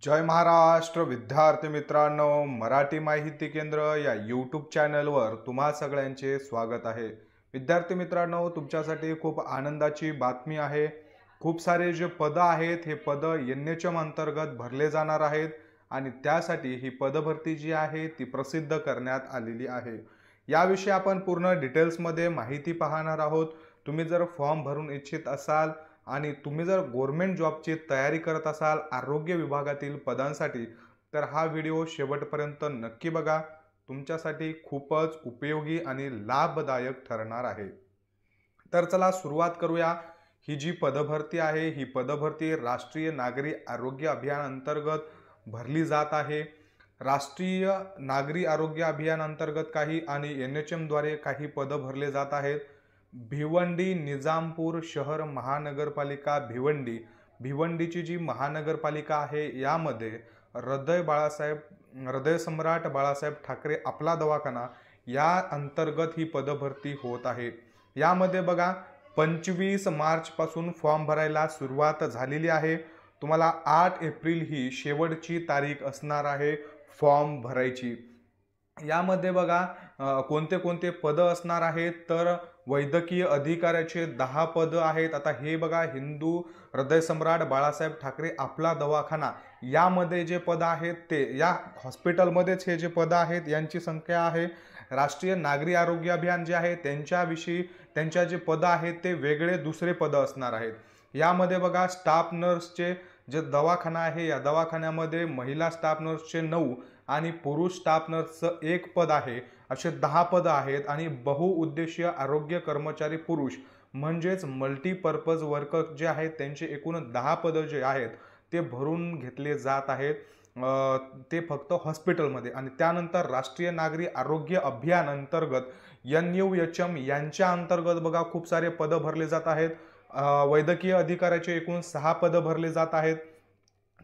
जय महाराष्ट्र विद्यार्थी मित्रांनो, मराठी माहिती केंद्र या यूट्यूब चॅनलवर तुम्हा सगळ्यांचे स्वागत आहे। विद्यार्थी मित्रांनो, तुमच्यासाठी खूप आनंदाची बातमी आहे। खूप सारे जे पद आहेत हे पद एनएचएम अंतर्गत भरले जाणार आहेत आणि त्यासाठी ही पदभरती जी आहे ती प्रसिद्ध करण्यात आलेली आहे। याविषयी आपण पूर्ण डिटेल्समध्ये माहिती पाहणार आहोत। तुम्ही जर फॉर्म भरून इच्छित असाल आणि तुम्ही जर गव्हर्नमेंट जॉबची तयारी करत असाल आरोग्य विभागातील पदांसाठी, तर हा व्हिडिओ शेवटपर्यंत नक्की बघा। तुमच्यासाठी खूपच उपयोगी आणि लाभदायक ठरणार आहे। तर चला सुरुवात करूया। ही जी पदभरती आहे ही पदभरती राष्ट्रीय नागरी आरोग्य अभियान अंतर्गत भरली जात आहे। राष्ट्रीय नागरी आरोग्य अभियान अंतर्गत काही आणि एनएचएम द्वारे काही पद भरले जात आहेत। भिवंडी निजामपूर शहर महानगरपालिका भिवंडीची जी महानगरपालिका आहे यामध्ये हृदय सम्राट बाळासाहेब ठाकरे आपला दवाखाना या अंतर्गत ही पदभरती होत आहे। यामध्ये बघा 25 मार्च पासून फॉर्म भरायला सुरुवात झालेली आहे। तुम्हाला 8 एप्रिल ही शेवटची तारीख असणार आहे फॉर्म भरायची। यामध्ये बघा कोणते कोणते पद असणार आहेत, तर वैद्यकीय अधिकाऱ्याचे 10 पद आहेत। आता हे बघा हिंदू हृदय सम्राट बाळासाहेब ठाकरे आपला दवाखाना यामध्ये जे पद आहेत ते या हॉस्पिटलमध्येच हे जे पद आहेत यांची संख्या आहे। राष्ट्रीय नागरी आरोग्य अभियान जे आहे त्यांच्याविषयी त्यांच्या जे पद आहेत ते वेगळे दुसरे पद असणार आहेत। यामध्ये बघा स्टाफ नर्सचे जे दवाखाना आहे या दवाखान्यामध्ये महिला स्टाफ नर्सचे 9 आणि पुरुष स्टाफ नर्सचं 1 पद आहे, असे 10 पद आहेत। आणि बहुउद्देशीय आरोग्य कर्मचारी पुरुष म्हणजेच मल्टीपर्पज वर्कर जे आहेत त्यांचे एकूण 10 पद जे आहेत ते भरून घेतले जात आहेत, ते फक्त हॉस्पिटलमध्ये। आणि त्यानंतर राष्ट्रीय नागरी आरोग्य अभियान अंतर्गत NUHM यांच्या अंतर्गत बघा खूप सारे पद भरले जात आहेत। वैद्यकीय अधिकाऱ्याचे एकूण 6 पद भरले जात आहेत।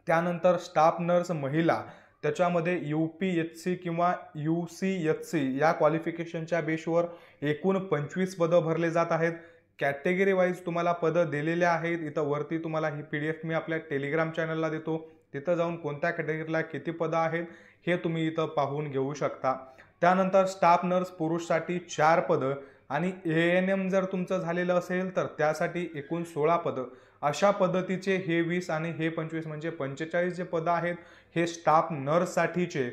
त्यानंतर स्टाफ नर्स महिला त्याच्यामध्ये UPHC किंवा UCHC या क्वालिफिकेशनच्या बेसवर एकूण 25 पद भरले जात आहेत। कॅटेगरी वाईज तुम्हाला पद दिलेले आहेत। इथं वरती तुम्हाला ही PDF मी आपल्या टेलिग्राम चॅनलला देतो, तिथं जाऊन कोणत्या कॅटेगरीला किती पद आहेत हे तुम्ही इथं पाहून घेऊ शकता। त्यानंतर स्टाफ नर्स पुरुषसाठी 4 पद आणि ANM जर तुमचं झालेलं असेल तर त्यासाठी एकूण 16 पद। अशा पद्धतीचे हे 20 आणि हे 25 म्हणजे 45 जे पद आहेत हे स्टाफ नर्ससाठीचे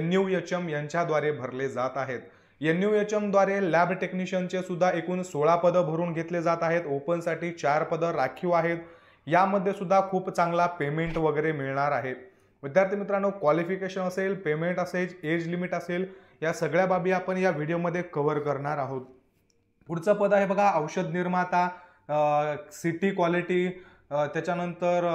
NUHM यांच्याद्वारे भरले जात आहेत। NUHM द्वारे लॅब टेक्निशियनचे सुद्धा एकूण 16 पद भरून घेतले जात आहेत। ओपनसाठी 4 पद राखीव आहेत। यामध्ये सुद्धा खूप चांगला पेमेंट वगैरे मिळणार आहे। विद्यार्थी मित्रांनो, क्वालिफिकेशन असेल, पेमेंट असेल, एज लिमिट असेल, या सगळ्या बाबी आपण या व्हिडिओमध्ये कव्हर करणार आहोत। पुढचं पद आहे बघा औषध निर्माता, सिटी क्वालिटी, त्याच्यानंतर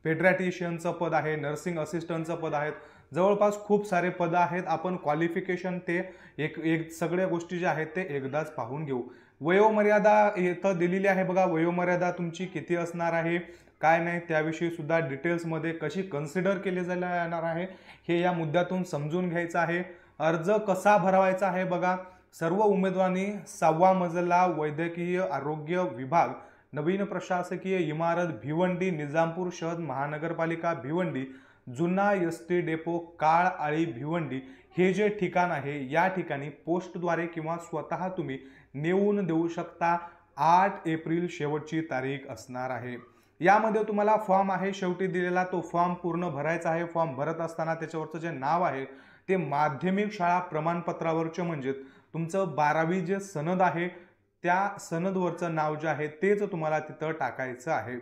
पेडियाट्रिशियनचं पद आहे, नर्सिंग असिस्टंटचं पद आहेत। जवळपास खूप सारे पद आहेत। आपण क्वालिफिकेशन ते एक सगळ्या गोष्टी ज्या आहेत ते एकदाच पाहून घेऊ। वयोमर्यादा इथं दिलेली आहे बघा, वयोमर्यादा तुमची किती असणार आहे काय नाही त्याविषयी सुद्धा डिटेल्समध्ये कशी कन्सिडर केले जाणार आहे हे या मुद्द्यातून समजून घ्यायचं आहे। अर्ज कसा भरवायचा आहे बघा, सर्व उमेदवारांनी 6वा मजला वैद्यकीय आरोग्य विभाग, नवीन प्रशासकीय इमारत, भिवंडी निजामपूर शहर महानगरपालिका भिवंडी, जुना ST डेपो काळ आळी भिवंडी हे जे ठिकाण आहे या ठिकाणी पोस्टद्वारे किंवा स्वतः तुम्ही नेऊन देऊ शकता। 8 एप्रिल शेवटची तारीख असणार आहे। यामध्ये तुम्हाला फॉर्म आहे शेवटी दिलेला, तो फॉर्म पूर्ण भरायचा आहे। फॉर्म भरत असताना त्याच्यावरचं जे नाव आहे ते माध्यमिक शाळा प्रमाणपत्रावरचे म्हणजे तुमचं 12वी जे सनद आहे त्या सनदवरचं नाव जे आहे तेच तुम्हाला तिथं टाकायचं आहे।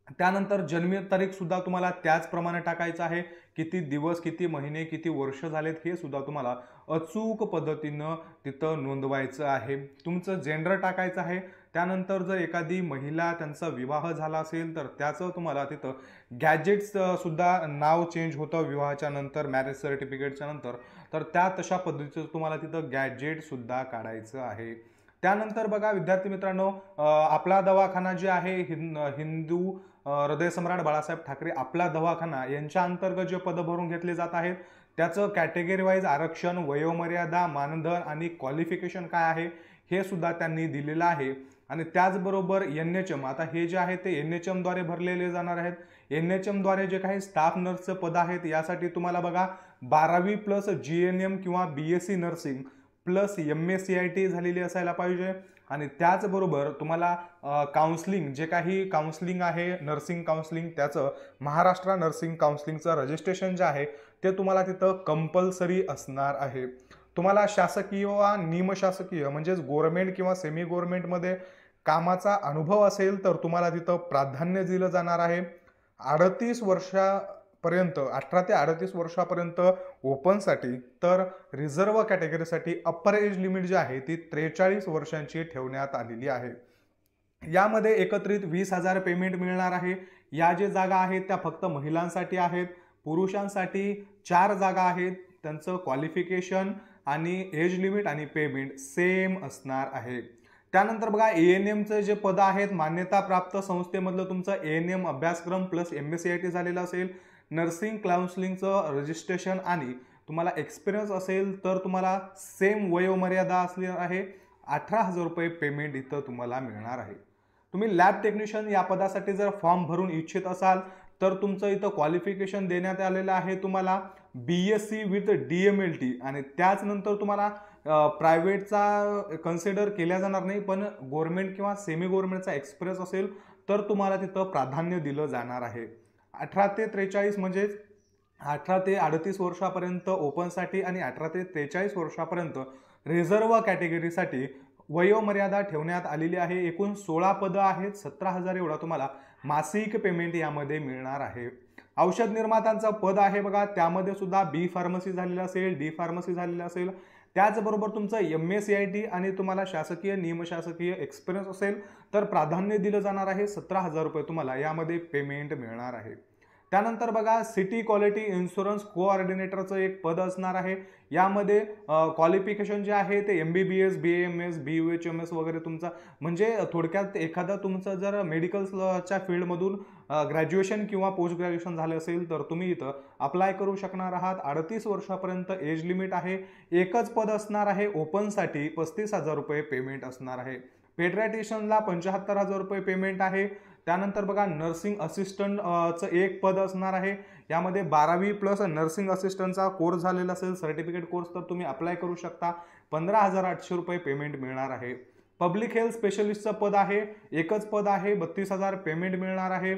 त्यानंतर जन्म तारीख सुद्धा तुम्हाला त्याचप्रमाणे टाकायचं आहे। किती दिवस, किती महिने, किती वर्ष झालेत हे सुद्धा तुम्हाला अचूक पद्धतीनं तिथं नोंदवायचं आहे। तुमचं जेंडर टाकायचं आहे। त्यानंतर जर एखादी महिला त्यांचा विवाह झाला असेल तर त्याचं तुम्हाला तिथं गॅजेट्स सुद्धा नाव चेंज होतं विवाहाच्या नंतर, मॅरेज सर्टिफिकेटच्या नंतर, तर त्या तशा पद्धतीचं तुम्हाला तिथं गॅजेट सुद्धा काढायचं आहे। त्यानंतर बघा विद्यार्थी मित्रांनो, आपला दवाखाना जे आहे हिंदू हृदय सम्राट बाळासाहेब ठाकरे आपला दवाखाना यांच्या अंतर्गत जे पद भरून घेतले जात आहेत त्याचं कॅटेगरी वाईज आरक्षण, वयोमर्यादा, मानधन आणि क्वालिफिकेशन काय आहे हे सुद्धा त्यांनी दिलेलं आहे। आणि त्याचबरोबर NHM, आता हे जे आहे ते NHM द्वारे भरलेले जाणार आहेत। NHM द्वारे जे काही स्टाफ नर्सचं पद आहेत यासाठी तुम्हाला बघा 12वी प्लस GNM किंवा BSc नर्सिंग प्लस MSCIT झालेली असायला पाहिजे। आणि त्याचबरोबर तुम्हाला काउन्सलिंग जे काही काउन्सलिंग आहे नर्सिंग काउन्सलिंग त्याचं महाराष्ट्र नर्सिंग काउन्सलिंगचं रजिस्ट्रेशन जे आहे ते तुम्हाला तिथं कंपल्सरी असणार आहे। तुम्हाला शासकीय वा निमशासकीय म्हणजेच गव्हर्नमेंट किंवा सेमी गव्हर्नमेंटमध्ये कामाचा अनुभव असेल तर तुम्हाला तिथं प्राधान्य दिलं जाणार आहे। 38 वर्षापर्यंत 18 ते 38 वर्षापर्यंत ओपनसाठी तर रिझर्व्ह कॅटेगरीसाठी अप्पर एज लिमिट जी आहे ती 43 वर्षांची ठेवण्यात आलेली आहे। यामध्ये एकत्रित 20,000 पेमेंट मिळणार आहे। या जे जागा आहेत त्या फक्त महिलांसाठी आहेत। पुरुषांसाठी 4 जागा आहेत, त्यांचं क्वालिफिकेशन आणि एज लिमिट आणि पेमेंट सेम असणार आहे। त्यानंतर बघा ANMचं जे पद आहेत मान्यता प्राप्त संस्थेमधलं तुमचं ANM अभ्यासक्रम प्लस MSCIT झालेलं असेल, नर्सिंग काउन्सलिंगचं रजिस्ट्रेशन आणि तुम्हाला एक्सपिरियन्स असेल तर तुम्हाला सेम वयोमर्यादा असणार आहे। 18,000 रुपये पेमेंट इथं तुम्हाला मिळणार आहे। तुम्ही लॅब टेक्निशियन या पदासाठी जर फॉर्म भरून इच्छित असाल तर तुमचं इथं क्वालिफिकेशन देण्यात आलेलं आहे तुम्हाला BSc विथ DMLT आणि त्याचनंतर तुम्हाला प्रायव्हेटचा कन्सिडर केल्या जाणार नाही, पण गव्हर्नमेंट किंवा सेमी गव्हर्नमेंटचा एक्सपिरियन्स असेल तर तुम्हाला तिथं प्राधान्य दिलं जाणार आहे। 18 ते 43 म्हणजे 18 ते 38 वर्षापर्यंत ओपनसाठी आणि 18 ते 43 वर्षापर्यंत रिझर्व्ह कॅटेगरीसाठी वयोमर्यादा ठेवण्यात आलेली आहे। एकूण 16 पदं आहेत, 17,000 एवढा तुम्हाला मासिक पेमेंट यामध्ये मिळणार आहे। औषध निर्मात्यांचं पद आहे बघा, त्यामध्ये सुद्धा B फार्मसी झालेलं असेल, D फार्मसी झालेलं असेल, त्याचबरोबर तुमचं MSCIT आणि तुम्हाला शासकीय निमशासकीय एक्सपिरियन्स असेल तर प्राधान्य दिलं जाणार आहे। 17,000 रुपये तुम्हाला यामध्ये पेमेंट मिळणार आहे। त्यानंतर बघा सिटी क्वालिटी इन्शुरन्स कोऑर्डिनेटरचं एक पद असणार आहे। यामध्ये क्वालिफिकेशन जे आहे ते MBBS BAMS BUHMS वगैरे तुमचा म्हणजे थोडक्यात एखादा तुमचं जर मेडिकलच्या फील्डमधून ग्रॅज्युएशन किंवा पोस्ट ग्रॅज्युएशन झाले असेल तर तुम्ही इथं अप्लाय करू शकणार आहात। 38 वर्षापर्यंत एज लिमिट आहे। एकच पद असणार आहे। ओपनसाठी 35,000 रुपये पेमेंट असणार आहे। पेडियाट्रिशियनला 75,000 रुपये पेमेंट आहे। त्यानंतर बघा नर्सिंग असिस्टंटचं एक पद असणार आहे। यामध्ये 12वी प्लस नर्सिंग असिस्टंटचा कोर्स झालेला असेल सर्टिफिकेट कोर्स तर तुम्ही अप्लाय करू शकता। 15,800 रुपये पेमेंट मिळणार आहे। पब्लिक हेल्थ स्पेशलिस्टचं पद आहे, एकच पद आहे, 32,000 पेमेंट मिळणार आहे।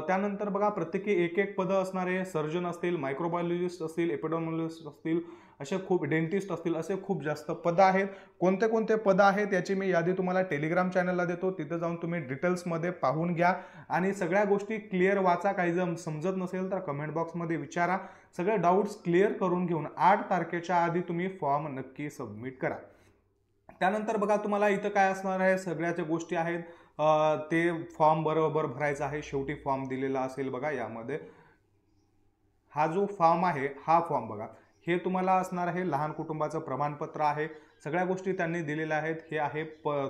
त्यानंतर बघा प्रत्येकी एक पदं असणार आहे। सर्जन असतील, मायक्रोबायोलॉजिस्ट असतील, एपिडेमियोलॉजिस्ट असतील, असे खूप डेंटिस्ट असतील, असे खूप जास्त पदं आहेत। कोणते कोणते पदं आहेत याची मी यादी तुम्हाला टेलिग्राम चॅनलला देतो, तिथे जाऊन तुम्ही डिटेल्समध्ये पाहून घ्या आणि सगळ्या गोष्टी क्लिअर वाचा। काही जर समजत नसेल तर कमेंट बॉक्समध्ये विचारा, सगळे डाऊट्स क्लिअर करून घेऊन 8 तारखेच्या आधी तुम्ही फॉर्म नक्की सबमिट करा। त्यानंतर बघा तुम्हाला इथं काय असणार आहे, सगळ्याच्या गोष्टी आहेत ते फॉर्म बरोबर भरायचा आहे। शेवटी फॉर्म दिलेला असेल बघा, यामध्ये हा जो फॉर्म आहे हा फॉर्म बघा, हे तुम्हाला असणार आहे लहान कुटुंबाचं प्रमाणपत्र आहे। सगळ्या गोष्टी त्यांनी दिलेल्या आहेत। हे आहे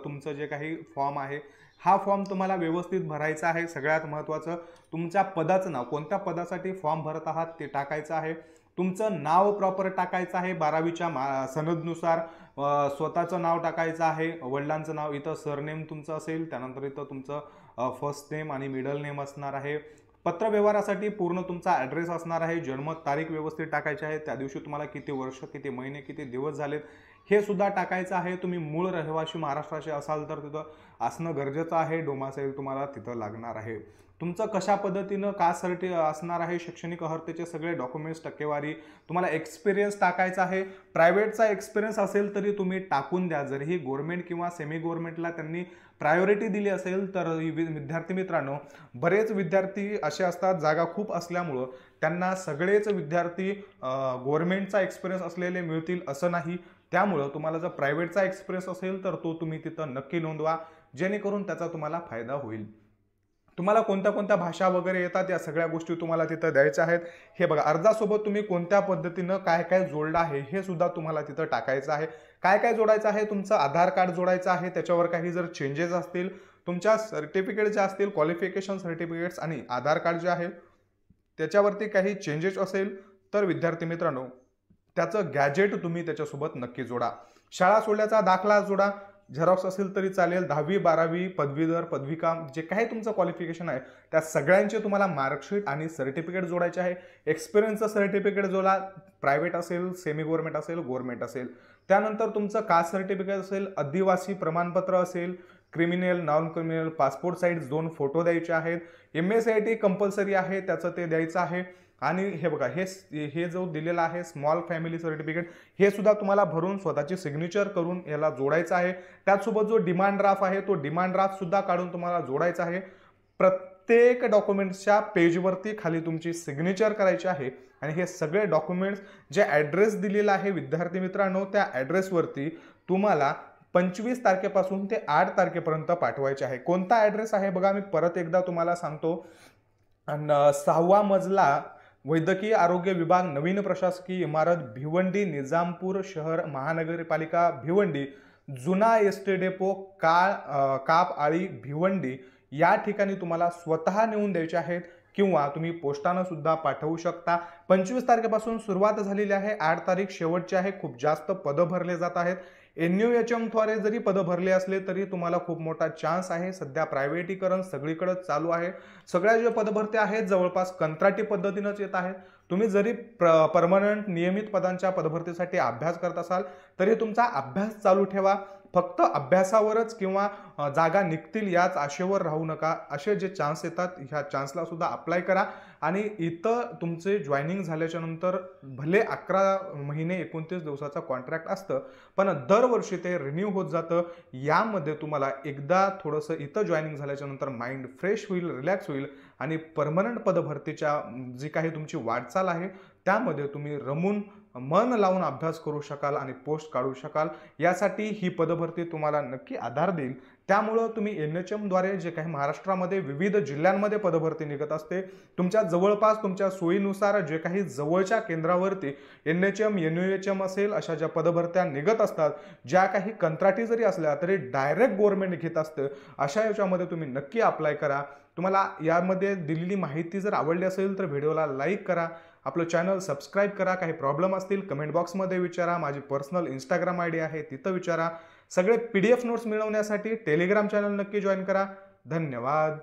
तुमचं जे काही फॉर्म आहे, हा फॉर्म तुम्हाला व्यवस्थित भरायचा आहे। सगळ्यात महत्त्वाचं तुमच्या पदाचं नाव, कोणत्या पदासाठी फॉर्म भरत आहात ते टाकायचं आहे। तुमचं नाव प्रॉपर टाकायचं आहे 12वीच्या सनदनुसार, स्वतःचं नाव टाकायचं आहे, वडिलांचं नाव, इथं सरनेम तुमचं असेल, त्यानंतर इथं तुमचं फर्स्ट नेम आणि मिडल नेम असणार आहे। पत्रव्यवहारासाठी पूर्ण तुमचा ॲड्रेस असणार आहे, जन्म तारीख व्यवस्थित टाकायची आहे, त्या दिवशी तुम्हाला किती वर्ष, किती महिने, किती दिवस झालेत हे सुद्धा टाकायचं आहे। तुम्ही मूळ रहिवासी महाराष्ट्राचे असाल तर तिथं असणं गरजेचं आहे। डोमासाईल तुम्हाला तिथं लागणार आहे। तुमचं कशा पद्धतीनं कास्ट असणार आहे, शैक्षणिक अर्हतेचे सगळे डॉक्युमेंट्स, टक्केवारी, तुम्हाला एक्सपिरियन्स टाकायचा आहे। प्रायव्हेटचा एक्सपिरियन्स असेल तरी तुम्ही टाकून द्या, जरीही गव्हर्नमेंट किंवा सेमी गव्हर्नमेंटला त्यांनी प्रायोरिटी दिली असेल तर विद्यार्थी मित्रांनो, बरेच विद्यार्थी असे असतात जागा खूप असल्यामुळं त्यांना सगळेच विद्यार्थी गव्हर्नमेंटचा एक्सपिरियन्स असलेले मिळतील असं नाही। त्यामुळं तुम्हाला जर प्रायव्हेटचा एक्सपिरियन्स असेल तर तो तुम्ही तिथं नक्की नोंदवा, जेणेकरून त्याचा तुम्हाला फायदा होईल। तुम्हाला कोणत्या कोणत्या भाषा वगैरे येतात या सगळ्या गोष्टी तुम्हाला तिथं द्यायच्या आहेत। हे बघा, अर्जासोबत तुम्ही कोणत्या पद्धतीनं काय काय जोडलं आहे हे सुद्धा तुम्हाला तिथं टाकायचं आहे। काय काय जोडायचं आहे, तुमचं आधार कार्ड जोडायचं आहे, त्याच्यावर काही जर चेंजेस असतील, तुमच्या सर्टिफिकेट जे असतील, क्वालिफिकेशन सर्टिफिकेट्स आणि आधार कार्ड जे आहे त्याच्यावरती काही चेंजेस असेल तर विद्यार्थी मित्रांनो त्याचं गॅजेट तुम्ही त्याच्यासोबत नक्की जोडा। शाळा सोडल्याचा दाखला जोडा, झेरॉक्स असेल तरी चालेल, 10वी 12वी पदवीधर पदविका जे काही तुमचं क्वालिफिकेशन आहे त्या सगळ्यांचे तुम्हाला मार्कशीट आणि सर्टिफिकेट जोडायचे आहे. एक्सपिरियन्सचं सर्टिफिकेट जोडा, प्रायव्हेट असेल, सेमी गव्हर्नमेंट असेल, गव्हर्नमेंट असेल. त्यानंतर तुमचं कास्ट सर्टिफिकेट असेल, आदिवासी प्रमाणपत्र असेल, criminal non criminal passport size 2 photo द्यायचे आहेत. MSIT कंपल्सरी आहे, त्याचं ते द्यायचं आहे. आणि हे बघा, हे जो दिलेला आहे स्मॉल फॅमिली सर्टिफिकेट, हे सुद्धा तुम्हाला भरून स्वतःची सिग्नेचर करून याला जोडायचं आहे. त्याचसोबत जो डिमांड ड्राफ्ट आहे तो डिमांड ड्राफ्ट सुद्धा काढून तुम्हाला जोडायचा आहे. प्रत्येक डॉक्युमेंट्सच्या पेजवरती खाली तुमची सिग्नेचर करायची आहे. आणि हे सगळे डॉक्युमेंट्स जे ॲड्रेस दिलेला आहे विद्यार्थी मित्रांनो, त्या ॲड्रेसवरती तुम्हाला 25 तारखेपासून ते 8 तारखेपर्यंत पाठवायचे आहे. कोणता ॲड्रेस आहे बघा, मी परत एकदा तुम्हाला सांगतो. 6वा मजला, वैद्यकीय आरोग्य विभाग, नवीन प्रशासकीय इमारत, भिवंडी, निजामपूर शहर महानगरपालिका भिवंडी, जुना एसटी डेपो, काप आळी भिवंडी या ठिकाणी तुम्हाला स्वतः नेऊन द्यायचे आहेत किंवा तुम्ही पोस्टानं सुद्धा पाठवू शकता. 25 तारखेपासून सुरुवात झालेली आहे, 8 तारीख शेवटची आहे. खूप जास्त पदं भरले जात आहेत. NUHMद्वारे जरी पदं भरले असले तरी तुम्हाला खूप मोठा चान्स आहे. सध्या प्रायव्हेटीकरण सगळीकडे चालू आहे. सगळ्या ज्या पदभरती आहेत जवळपास कंत्राटी पद्धतीनंच येत आहेत. तुम्ही जरी परमनंट नियमित पदांच्या पदभरतीसाठी अभ्यास करत असाल तरी तुमचा अभ्यास चालू ठेवा. फक्त अभ्यासावरच किंवा जागा निघतील याच आशेवर राहू नका. असे जे चान्स येतात ह्या चान्सला सुद्धा अप्लाय करा. आणि इथं तुमचे जॉईनिंग झाल्याच्या नंतर भले 11 महिने 29 दिवसाचा कॉन्ट्रॅक्ट असतं, पण दरवर्षी ते रिन्यू होत जातं. यामध्ये तुम्हाला एकदा थोडंसं इथं जॉईनिंग झाल्याच्या नंतर माइंड फ्रेश होईल, रिलॅक्स होईल आणि परमनंट पदभरतीच्या जी काही तुमची वाटचाल आहे त्यामध्ये तुम्ही रमून मन लावून अभ्यास करू शकाल आणि पोस्ट काढू शकाल. यासाठी ही पदभरती तुम्हाला नक्की आधार देईल. त्यामुळं तुम्ही NHMद्वारे जे काही महाराष्ट्रामध्ये विविध जिल्ह्यांमध्ये पदभरती निघत असते, तुमच्या जवळपास तुमच्या सोयीनुसार जे काही जवळच्या केंद्रावरती NHM NUHM असेल अशा ज्या पदभरत्या निघत असतात, ज्या काही कंत्राटी जरी असल्या तरी डायरेक्ट गव्हर्नमेंट घेत असतं, अशा याच्यामध्ये तुम्ही नक्की अप्लाय करा. तुम्हाला यामध्ये दिलेली माहिती जर आवडली असेल तर व्हिडिओला लाईक करा, आपलं चॅनल सबस्क्राईब करा. काही प्रॉब्लेम असतील कमेंट बॉक्समध्ये विचारा. माझी पर्सनल इंस्टाग्राम ID आहे, तिथं विचारा. सगळे PDF नोट्स मिळवण्यासाठी टेलिग्राम चॅनल नक्की जॉईन करा. धन्यवाद.